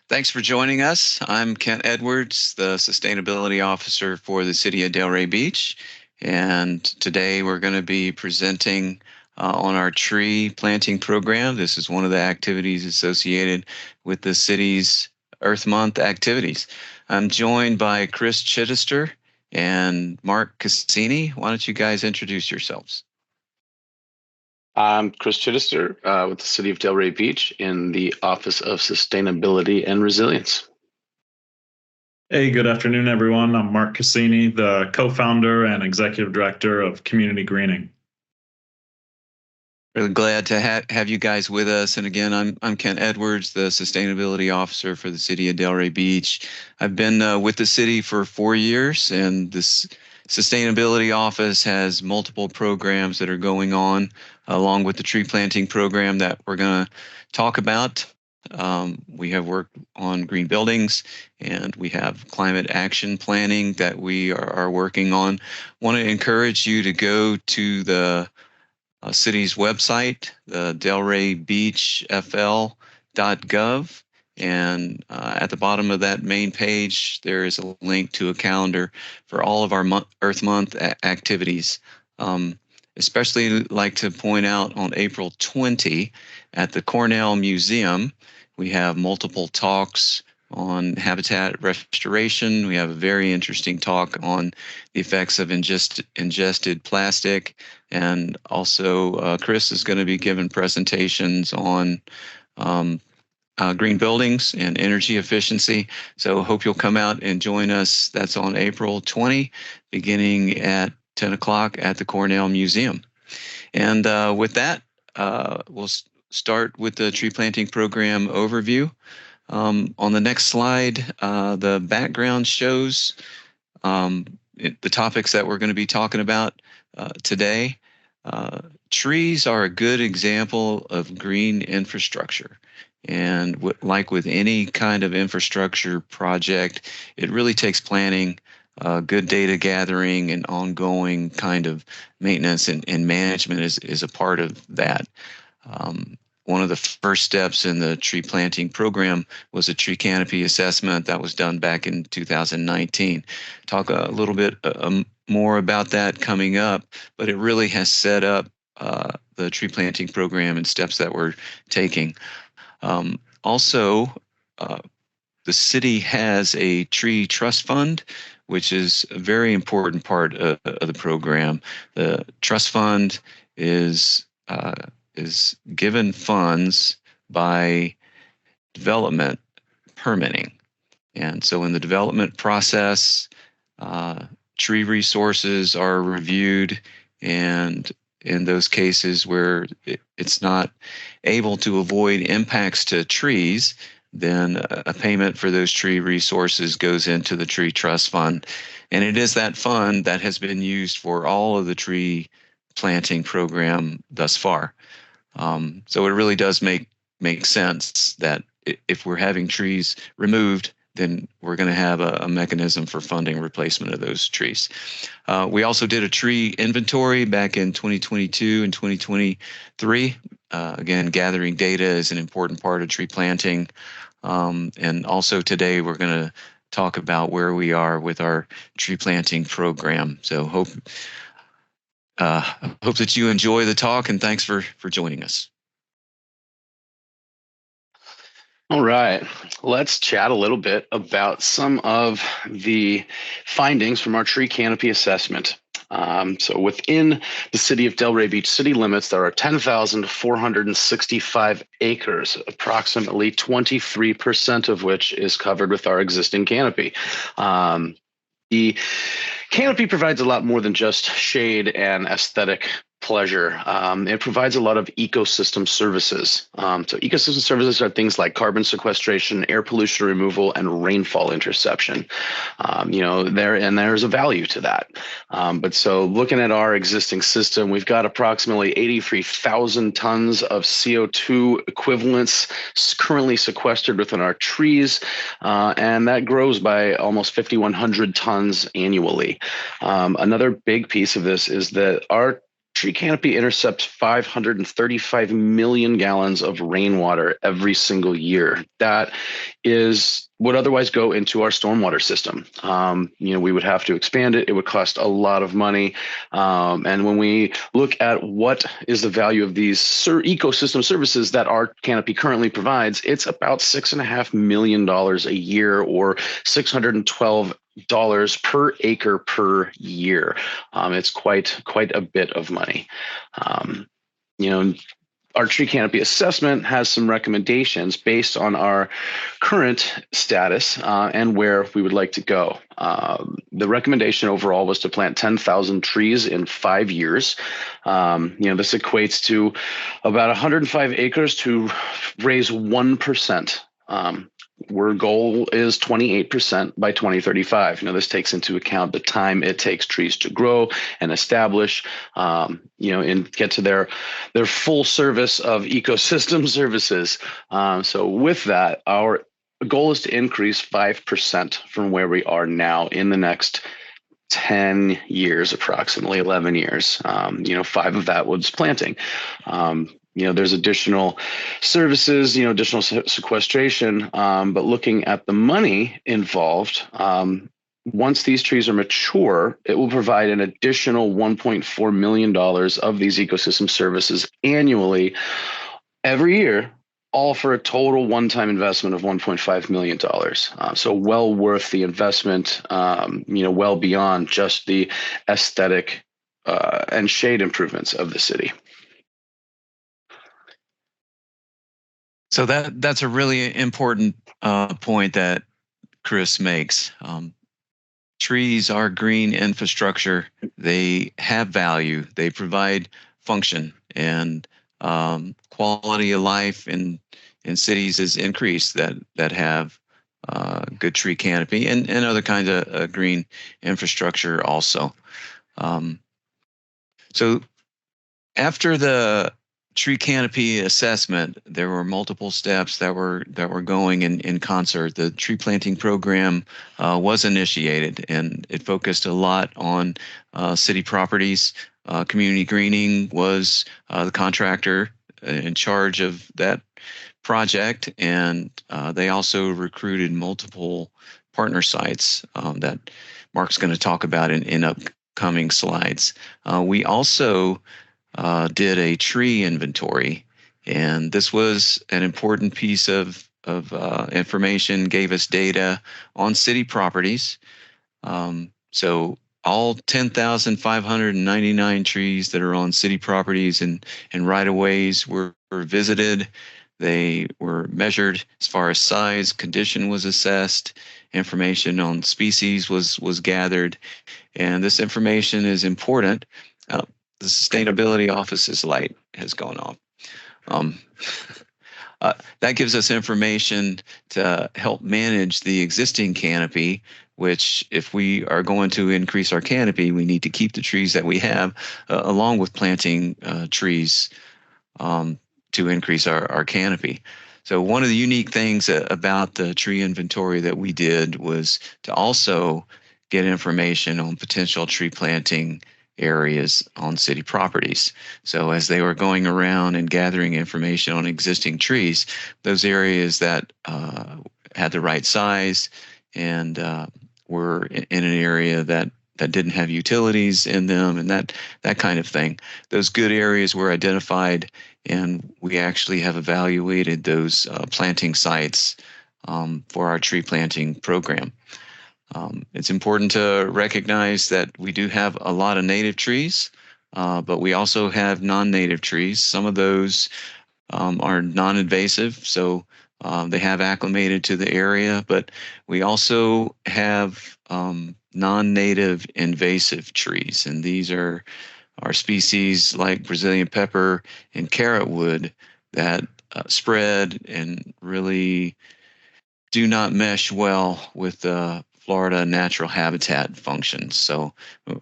Thanks for joining us. I'm Kent Edwards, the Sustainability Officer for the City of Delray Beach. And today we're going to be presenting on our tree planting program. This is one of the activities associated with the city's Earth Month activities. I'm joined by Chris Chittister and Mark Cassini. Why don't you guys introduce yourselves? I'm Chris Chittister with the City of Delray Beach in the Office of Sustainability and Resilience. Hey, good afternoon, everyone. I'm Mark Cassini, the co-founder and executive director of Community Greening. Really glad to have you guys with us. And again, I'm Kent Edwards, the Sustainability Officer for the City of Delray Beach. I've been with the city for 4 years, and this Sustainability Office has multiple programs that are going on, along with the tree planting program that we're going to talk about. We have worked on green buildings, and we have climate action planning that we are working on. Want to encourage you to go to the city's website, the delraybeachfl.gov, and at the bottom of that main page, there is a link to a calendar for all of our Earth Month activities. Especially like to point out on April 20 at the Cornell Museum, we have multiple talks on habitat restoration. We have a very interesting talk on the effects of ingested plastic. And also Chris is going to be giving presentations on green buildings and energy efficiency. So hope you'll come out and join us. That's on April 20, beginning at 10 o'clock at the Cornell Museum. And with that, we'll start with the tree planting program overview. On the next slide, the background shows the topics that we're going to be talking about today. Trees are a good example of green infrastructure. And like with any kind of infrastructure project, it really takes planning, good data gathering, and ongoing kind of maintenance and management is a part of that. One of the first steps in the tree planting program was a tree canopy assessment that was done back in 2019. Talk a little bit more about that coming up, but it really has set up the tree planting program and steps that we're taking. Also, the city has a tree trust fund, which is a very important part of the program. The trust fund is given funds by development permitting. And so in the development process, tree resources are reviewed, and in those cases where it's not able to avoid impacts to trees, then a payment for those tree resources goes into the tree trust fund. And it is that fund that has been used for all of the tree planting program thus far. So it really does make sense that if we're having trees removed, then we're going to have a mechanism for funding replacement of those trees. We also did a tree inventory back in 2022 and 2023. Again, gathering data is an important part of tree planting. And also today we're going to talk about where we are with our tree planting program. So hope that you enjoy the talk, and thanks for joining us. All right, let's chat a little bit about some of the findings from our tree canopy assessment. So within the city of Delray Beach city limits, there are 10,465 acres, approximately 23% of which is covered with our existing canopy. The canopy provides a lot more than just shade and aesthetic pleasure. It provides a lot of ecosystem services. So ecosystem services are things like carbon sequestration, air pollution removal, and rainfall interception. There's a value to that. But so looking at our existing system, we've got approximately 83,000 tons of CO2 equivalents currently sequestered within our trees, and that grows by almost 5,100 tons annually. Another big piece of this is that our tree canopy intercepts 535 million gallons of rainwater every single year. That would otherwise go into our stormwater system. We would have to expand it. It would cost a lot of money. And when we look at what is the value of these ecosystem services that our canopy currently provides, it's about $6.5 million a year, or $612 per acre per year. It's quite a bit of money. Our tree canopy assessment has some recommendations based on our current status and where we would like to go. The recommendation overall was to plant 10,000 trees in 5 years. This equates to about 105 acres to raise 1%. Our goal is 28% by 2035. This takes into account the time it takes trees to grow and establish, and get to their full service of ecosystem services. So with that, our goal is to increase 5% from where we are now in the next 10 years, approximately 11 years. 5 of that was planting. There's additional services, additional sequestration, but looking at the money involved, once these trees are mature, it will provide an additional $1.4 million of these ecosystem services annually, every year, all for a total one-time investment of $1.5 million. So well worth the investment, well beyond just the aesthetic and shade improvements of the city. So that's a really important point that Chris makes. Trees are green infrastructure. They have value. They provide function, and quality of life in cities is increased that have good tree canopy and other kinds of green infrastructure also. So after the tree canopy assessment, there were multiple steps that were going in concert. The tree planting program was initiated, and it focused a lot on city properties. Community Greening was the contractor in charge of that project, and they also recruited multiple partner sites that Mark's going to talk about in upcoming slides. We also did a tree inventory, and this was an important piece of information, gave us data on city properties. So all 10,599 trees that are on city properties and right-of-ways were visited. They were measured as far as size, condition was assessed, information on species was gathered, and this information is important. The sustainability office's light has gone off. That gives us information to help manage the existing canopy, which if we are going to increase our canopy, we need to keep the trees that we have, along with planting trees to increase our canopy. So one of the unique things about the tree inventory that we did was to also get information on potential tree planting areas on city properties. So as they were going around and gathering information on existing trees, those areas that had the right size and were in an area that didn't have utilities in them and that kind of thing, those good areas were identified, and we actually have evaluated those planting sites for our tree planting program. It's important to recognize that we do have a lot of native trees, but we also have non-native trees. Some of those are non-invasive, so they have acclimated to the area, but we also have non-native invasive trees, and these are species like Brazilian pepper and carrotwood that spread and really do not mesh well with the Florida natural habitat functions. So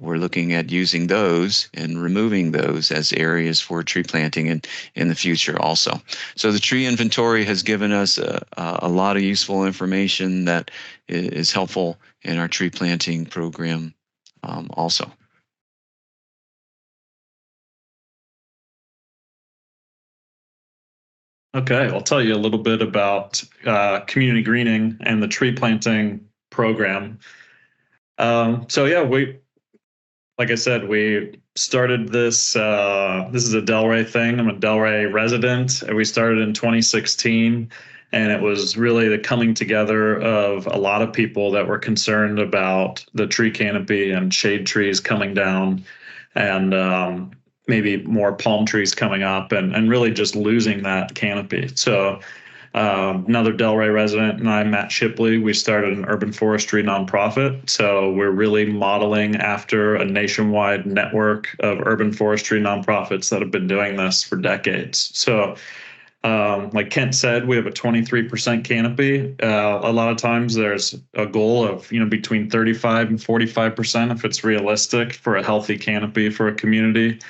we're looking at using those and removing those as areas for tree planting in the future also. So the tree inventory has given us a lot of useful information that is helpful in our tree planting program also. Okay, I'll tell you a little bit about community greening and the tree planting program. So yeah, like I said, we started this. This is a Delray thing. I'm a Delray resident. And we started in 2016, and it was really the coming together of a lot of people that were concerned about the tree canopy and shade trees coming down, and maybe more palm trees coming up, and really just losing that canopy. So another Delray resident and I, Matt Shipley, we started an urban forestry nonprofit. So we're really modeling after a nationwide network of urban forestry nonprofits that have been doing this for decades. So like Kent said, we have a 23% canopy. A lot of times there's a goal of, between 35 and 45% if it's realistic for a healthy canopy for a community.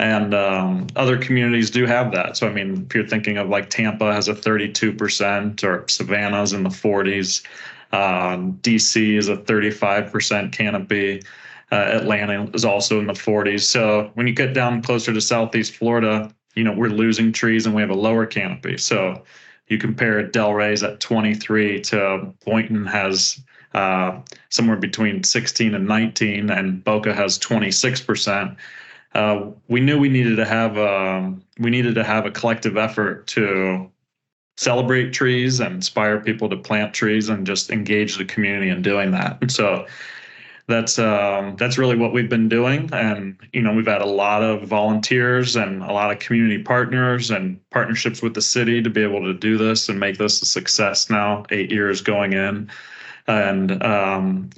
And other communities do have that. So, I mean, if you're thinking of like Tampa has a 32%, or Savannah's in the 40s, DC is a 35% canopy. Atlanta is also in the 40s. So when you get down closer to Southeast Florida, we're losing trees and we have a lower canopy. So you compare Delray's at 23 to Boynton has somewhere between 16 and 19, and Boca has 26%. We knew we needed to have a collective effort to celebrate trees and inspire people to plant trees and just engage the community in doing that. And so that's really what we've been doing. And we've had a lot of volunteers and a lot of community partners and partnerships with the city to be able to do this and make this a success now, 8 years going in. And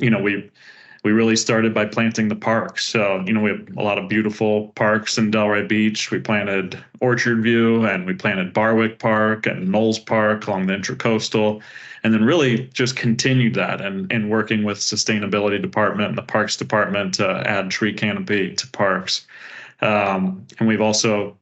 we really started by planting the parks. So, we have a lot of beautiful parks in Delray Beach. We planted Orchard View, and we planted Barwick Park and Knowles Park along the Intracoastal, and then really just continued that and working with sustainability department and the parks department to add tree canopy to parks. And we've also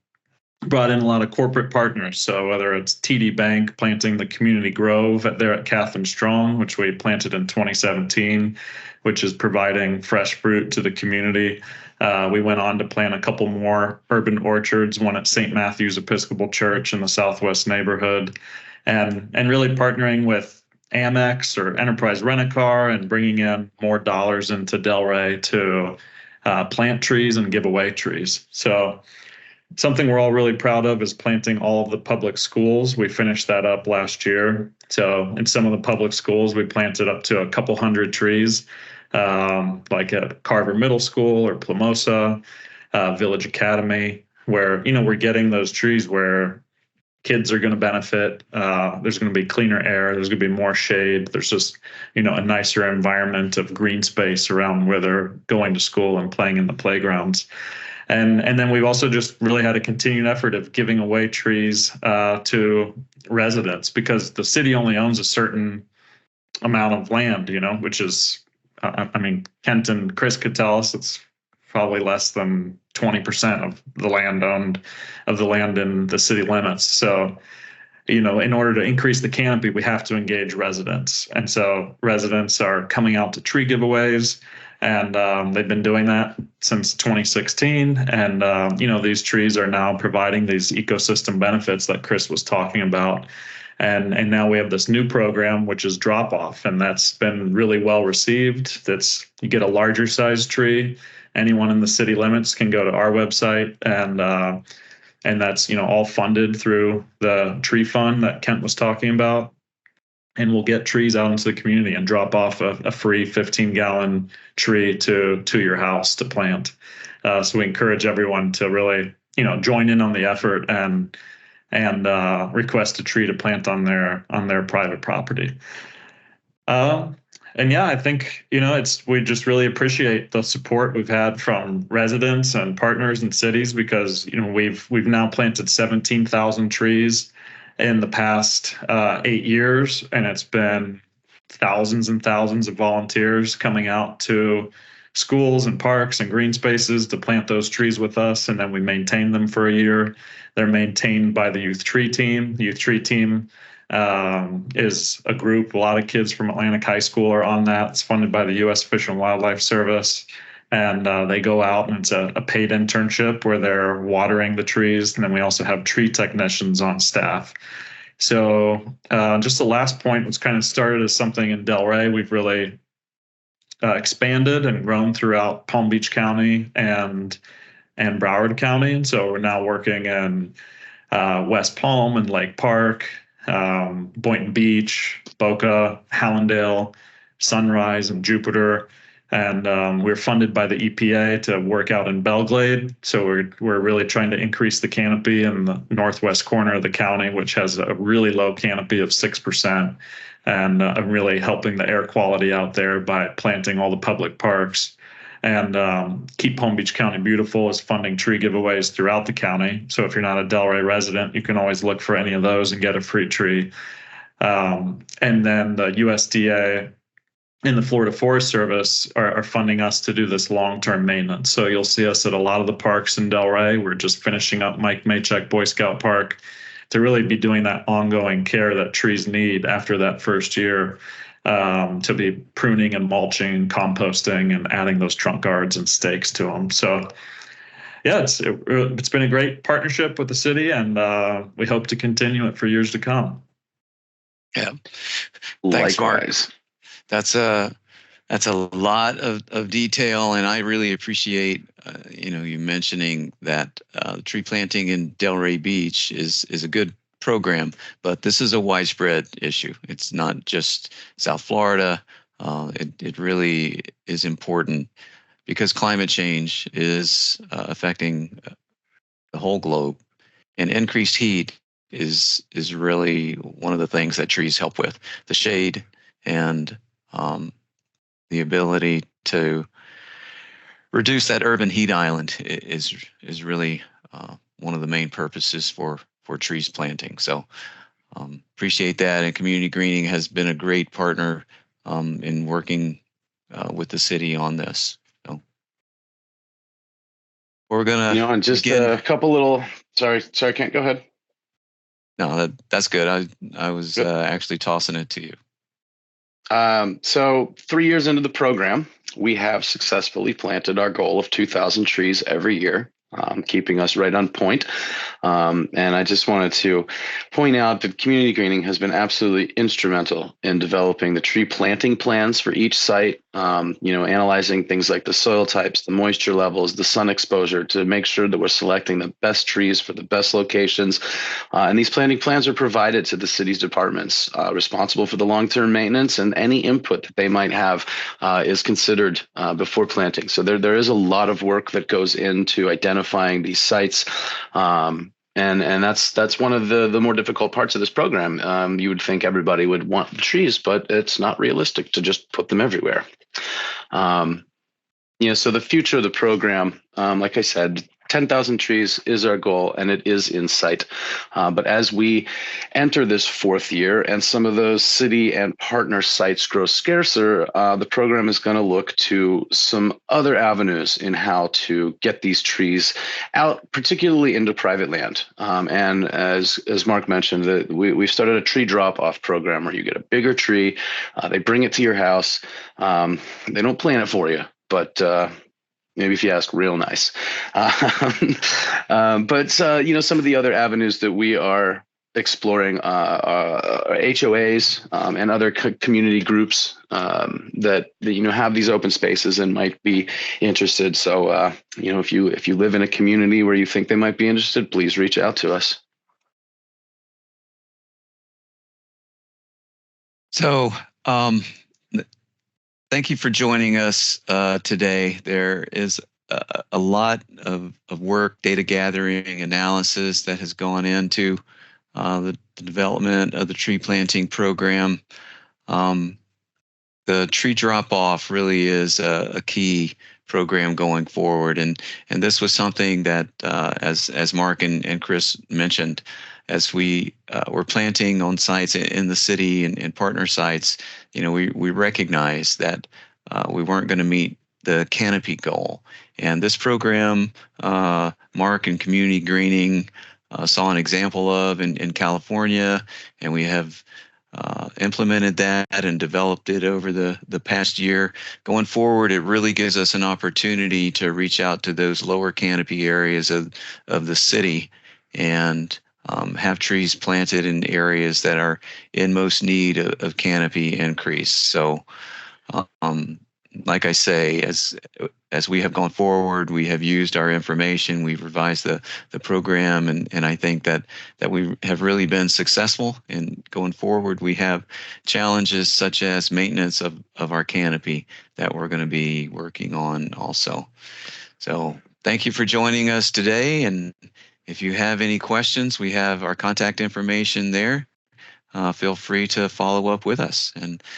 brought in a lot of corporate partners. So whether it's TD Bank planting the community grove there at Catherine Strong, which we planted in 2017, which is providing fresh fruit to the community. We went on to plant a couple more urban orchards, one at St. Matthew's Episcopal Church in the Southwest neighborhood, and really partnering with Amex or Enterprise Rent-A-Car and bringing in more dollars into Delray to plant trees and give away trees. So something we're all really proud of is planting all of the public schools. We finished that up last year. So in some of the public schools, we planted up to a couple hundred trees, like at Carver Middle School or Plamosa, Village Academy, where, we're getting those trees where kids are going to benefit. There's going to be cleaner air. There's going to be more shade. There's just, a nicer environment of green space around where they're going to school and playing in the playgrounds. And then we've also just really had a continued effort of giving away trees to residents, because the city only owns a certain amount of land, which is, Kent and Chris could tell us it's probably less than 20% of the land in the city limits. So, in order to increase the canopy, we have to engage residents. And so residents are coming out to tree giveaways. And they've been doing that since 2016. And, these trees are now providing these ecosystem benefits that Chris was talking about. And now we have this new program, which is drop off. And that's been really well received. You get a larger size tree. Anyone in the city limits can go to our website, and that's, all funded through the tree fund that Kent was talking about. And we'll get trees out into the community and drop off a free 15-gallon tree to your house to plant. So we encourage everyone to really, join in on the effort and request a tree to plant on their private property. And yeah, I think, we just really appreciate the support we've had from residents and partners and cities, because, we've now planted 17,000 trees in the past 8 years, and it's been thousands and thousands of volunteers coming out to schools and parks and green spaces to plant those trees with us, and then we maintain them for a year. They're maintained by the Youth Tree Team. The Youth Tree Team is a group. A lot of kids from Atlantic High School are on that. It's funded by the U.S. Fish and Wildlife Service. and they go out and it's a paid internship where they're watering the trees. And then we also have tree technicians on staff. So just the last point was kind of started as something in Delray. We've really expanded and grown throughout Palm Beach County and Broward County. And so we're now working in West Palm and Lake Park, Boynton Beach, Boca, Hallandale, Sunrise, and Jupiter. And we're funded by the EPA to work out in Belglade. So we're really trying to increase the canopy in the northwest corner of the county, which has a really low canopy of 6%. And really helping the air quality out there by planting all the public parks. And Keep Palm Beach County Beautiful is funding tree giveaways throughout the county. So if you're not a Delray resident, you can always look for any of those and get a free tree. And then the USDA and the Florida Forest Service are funding us to do this long-term maintenance. So you'll see us at a lot of the parks in Delray. We're just finishing up Mike Maychek Boy Scout Park to really be doing that ongoing care that trees need after that first year, to be pruning and mulching, composting, and adding those trunk guards and stakes to them. So yeah, it's been a great partnership with the city, and we hope to continue it for years to come. Yeah. Thanks, Mark. Likewise. That's a lot of detail, and I really appreciate you mentioning that tree planting in Delray Beach is a good program, but this is a widespread issue. It's not just South Florida. It really is important because climate change is affecting the whole globe, and increased heat is really one of the things that trees help with. The shade and the ability to reduce that urban heat island is really one of the main purposes for trees planting. So appreciate that. And Community Greening has been a great partner in working with the city on this. So we're gonna And just a couple little. Sorry, Kent, go ahead. No, that's good. I was actually tossing it to you. So 3 years into the program, we have successfully planted our goal of 2,000 trees every year, keeping us right on point. And I just wanted to point out that Community Greening has been absolutely instrumental in developing the tree planting plans for each site, analyzing things like the soil types, the moisture levels, the sun exposure to make sure that we're selecting the best trees for the best locations. And these planting plans are provided to the city's departments responsible for the long-term maintenance, and any input that they might have is considered before planting. So there is a lot of work that goes into identifying these sites. And that's one of the more difficult parts of this program. You would think everybody would want the trees, but it's not realistic to just put them everywhere. So the future of the program, like I said, 10,000 trees is our goal, and it is in sight. But as we enter this fourth year and some of those city and partner sites grow scarcer, the program is going to look to some other avenues in how to get these trees out, particularly into private land. And as Mark mentioned, we've started a tree drop-off program where you get a bigger tree, they bring it to your house, they don't plant it for you, but maybe if you ask real nice. But some of the other avenues that we are exploring HOAs and other community groups that have these open spaces and might be interested. So if you live in a community where you think they might be interested, please reach out to us. So thank you for joining us today. There is a lot of work, data gathering, analysis that has gone into the development of the tree planting program. The tree drop-off really is a key program going forward, and this was something that, as Mark and Chris mentioned, as we were planting on sites in the city and partner sites, we recognized that we weren't going to meet the canopy goal. And this program, Mark and Community Greening saw an example of in California, and we have implemented that and developed it over the past year. Going forward, it really gives us an opportunity to reach out to those lower canopy areas of the city and have trees planted in areas that are in most need of canopy increase. So, like I say, as we have gone forward, we have used our information, we've revised the program, and I think that we have really been successful. And going forward, we have challenges such as maintenance of our canopy that we're going to be working on also. So thank you for joining us today. And if you have any questions, we have our contact information there. Feel free to follow up with us. And